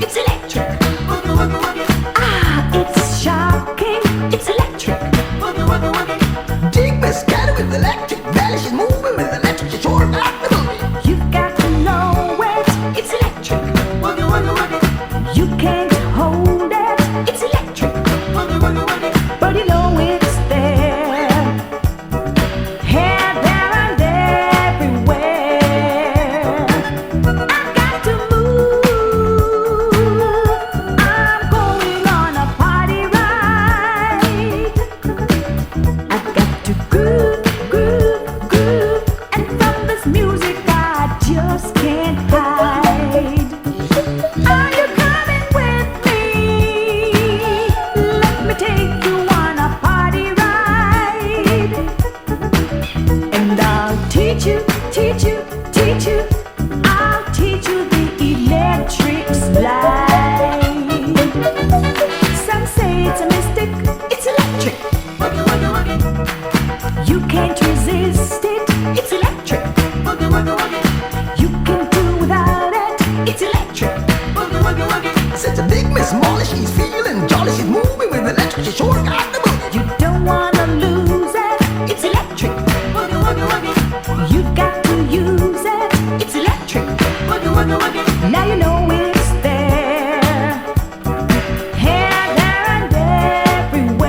It's electric. Ah, it's shocking. It's electric. Dig Miss Kelly with electric belly. She's moving with electric. She's sure got the boogie. You've got to know it. It's electric. You can't hold it. It's electric. But you know it's there. Here, there, and everywhere. I've got to move. I'm going on a party ride. I've got to groove, groove, groove. And from this music I just can't hide. Are you coming with me? Let me take you on a party ride. And I'll teach you, teach you, teach you. I'll teach you the electric slide. Some say it's a mystic, it's electric. You can't resist it, it's electric. You can do without it, it's electric. Since a big Miss Molly, she's feeling jolly. She's moving with electric. She's sure got the boogie. You don't wanna lose it, it's electric. You've got to use it, it's electric. Now you know it's there. Here, there, and everywhere.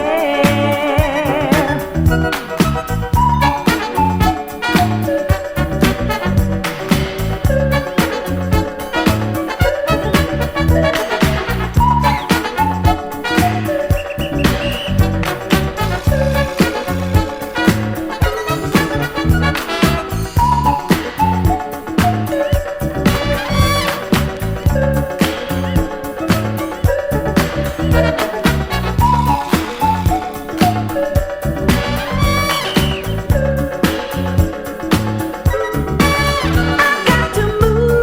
I've got to move.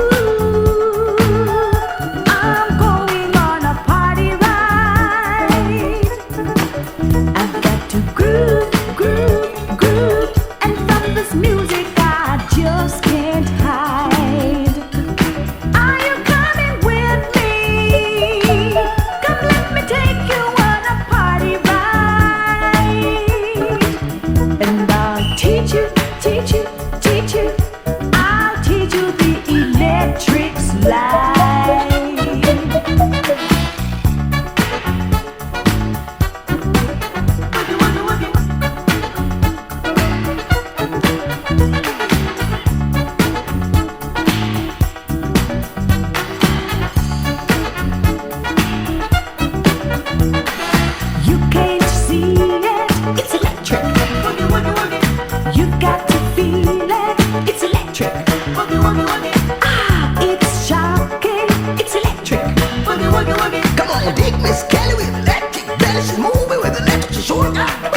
I'm going on a party ride. I've got to groove, groove, groove. And from this music I just can't hide. Are you coming with me? Come let me take you on a party ride. And I'll teach you, teach you, teach you. I'll teach you the electric slide. You can't see it, it's electric. You've got to feel it, it's electric. Ah, it's shocking, it's electric. Come on, dig Miss Kelly with electric belly. She's moving with electric. She's sure got the boogie.